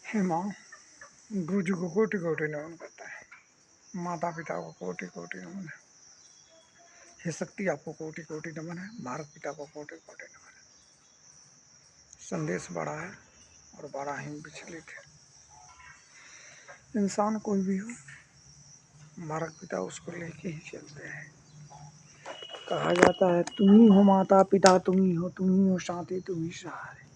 हे माँ, गुरु को कोटि कोटि नमन करता है। माता पिता को कोटि कोटि नमन है। हे शक्ति, आपको कोटि कोटि नमन है। भारत पिता को कोटि कोटि नमन है। संदेश बड़ा है और बड़ा ही विचलित है। इंसान कोई भी हो, भारत पिता उसको लेके ही चलते हैं। कहा जाता है, तुम ही हो माता पिता, तुम ही हो साथी, तुम ही सहारे,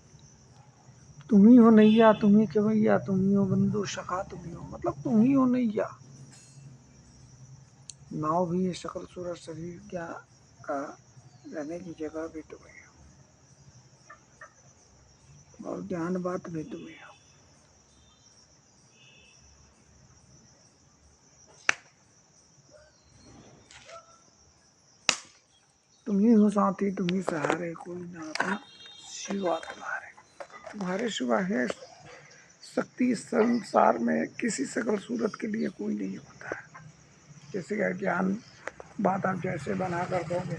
तुम ही हो नैया, तुम ही केवैया, तुम ही हो बंधु सखा, तुम ही हो, मतलब तुम ही हो नैया। नाव भी ये सकल सूरज शरीर क्या का रहने की जगह भी तुम्हें हो, और ज्ञान बात भी तुम्हें हो। तुम ही हो साथी, तुम ही सहारे, कोई ना अपना सिवा तुम्हारे। तुम्हारे सिवा है शक्ति इस संसार में किसी सकल सूरत के लिए कोई नहीं होता है। किसी का ज्ञान बात आप जैसे बना कर दोगे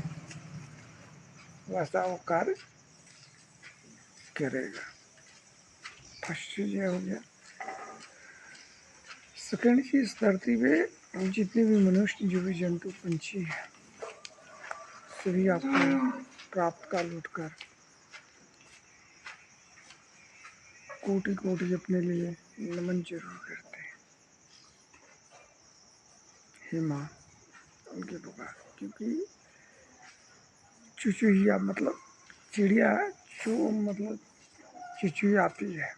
वैसा वो कार्य करेगा। फर्स्ट चीज ये हो गया। सेकेंड चीज, धरती पे जितने भी मनुष्य जीव जंतु पंछी है, सभी आपको प्राप्त का लूट कर कोटि कोटि अपने लिए नमन जरूर करते हैं। हे माँ, उनके पुकार, क्योंकि चुचुहिया मतलब चिड़िया, जो मतलब चुचुयाती है,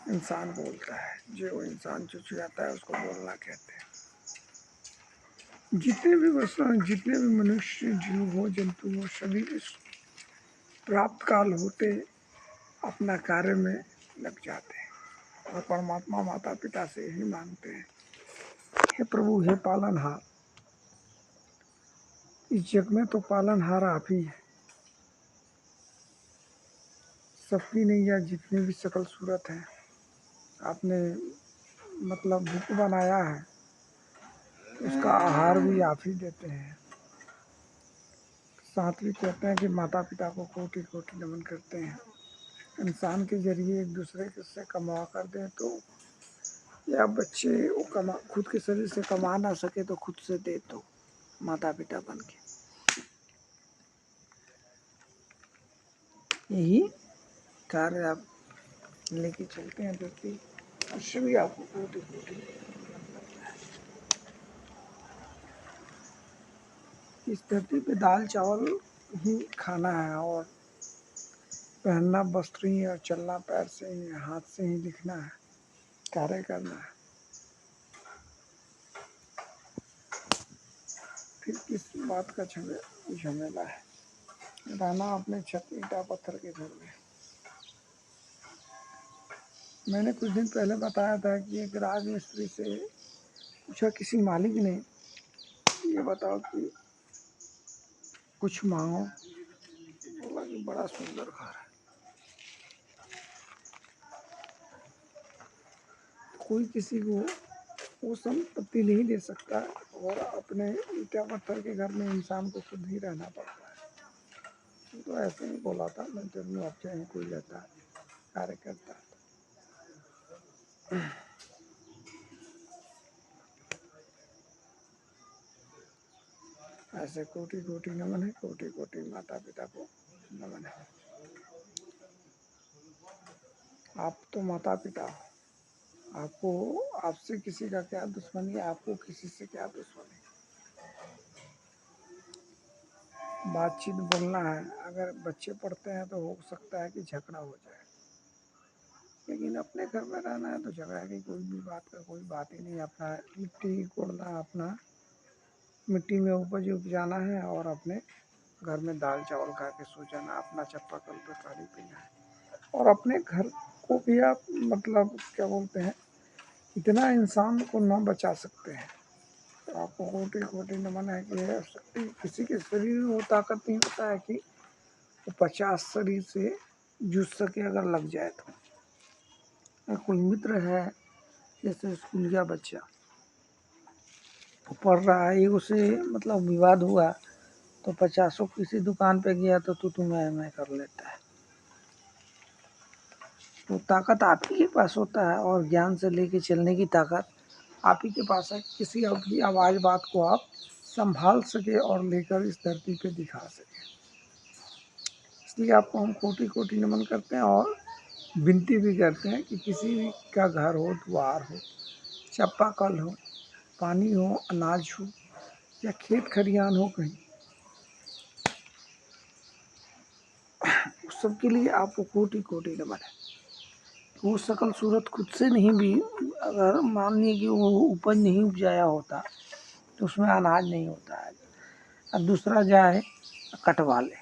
इंसान बोलता है, जो इंसान चुचुयाता है उसको बोलना कहते हैं। जितने भी वस्तु, जितने भी मनुष्य जीव हो, जंतु हो, सभी इस प्राप्त काल होते अपना कार्य में लग जाते हैं और परमात्मा माता पिता से ही मांगते हैं, हे प्रभु, हे पालनहार, इस जग में तो पालनहार आप ही है। सबकी नैया जितनी भी सकल सूरत है आपने मतलब भूख बनाया है, उसका आहार भी आप ही देते हैं। साथ ही कहते हैं कि माता पिता को कोटि कोटि नमन करते हैं। इंसान के जरिए एक दूसरे से कमा कर दें तो, या बच्चे वो कमा खुद के शरीर से कमा ना सके तो खुद से दे तो माता पिता बन के, यही कार्य आप लेके चलते हैं धरती, और सभी आपको कोटि कोटि इस धरती पे दाल चावल ही खाना है, और पहनना वस्त्र ही, और चलना पैर से ही, हाथ से ही दिखना है, कार्य करना है। फिर किस बात का झमेला है। रहना अपने छत ईटा पत्थर के घर में। मैंने कुछ दिन पहले बताया था कि एक राजमिस्त्री से पूछा किसी मालिक ने, ये बताओ कि कुछ मांगो। बोला कि बड़ा सुंदर घर है। कोई किसी को वो संपत्ति नहीं दे सकता, और अपने ईटा पत्थर के घर में इंसान को खुद ही रहना पड़ता है। तो ऐसे ही बोला था, मैं जरूर आपसे ही कोई रहता कार्य करता है। ऐसे कोटि कोटि नमन है, कोटि कोटि माता पिता को नमन है। आप तो माता पिता हो, आपको आपसे किसी का क्या दुश्मनी है, आपको किसी से क्या दुश्मनी। बातचीत बोलना है, अगर बच्चे पढ़ते हैं तो हो सकता है कि झगड़ा हो जाए, लेकिन अपने घर में रहना है तो झगड़ा की कोई भी बात का कोई बात ही नहीं। अपना मिट्टी कोड़ना, अपना मिट्टी में उपज उपजाना है, और अपने घर में दाल चावल खा के सो जाना, अपना चप्पा कल पे पानी पीना है, और अपने घर को भी आप मतलब क्या बोलते हैं, इतना इंसान को न बचा सकते हैं। तो आपको कोटि कोटि नमन है कि यह शक्ति किसी के शरीर में वो ताकत नहीं होता है कि वो 50 शरीर से जूझ सके अगर लग जाए तो। कोई मित्र है, जैसे स्कूलिया बच्चा पढ़ रहा है, उसे मतलब विवाद हुआ तो 50 किसी दुकान पे गया तो तू मैं कर लेता है। वो ताकत आप ही के पास होता है, और ज्ञान से लेके चलने की ताकत आप ही के पास है। किसी अपनी आवाज़ बात को आप संभाल सके और लेकर इस धरती पे दिखा सके। इसलिए आपको हम कोटि कोटि नमन करते हैं और विनती भी करते हैं कि किसी भी का घर हो, द्वार हो, चापाकल हो, पानी हो, अनाज हो या खेत खलिहान हो, कहीं उस सब के लिए आपको कोटि कोटि नमन है। वो शकल सूरत खुद से नहीं भी, अगर मान लीजिए कि वो उपज नहीं उपजाया होता तो उसमें अनाज नहीं होता है, और दूसरा जाए कटवा ले,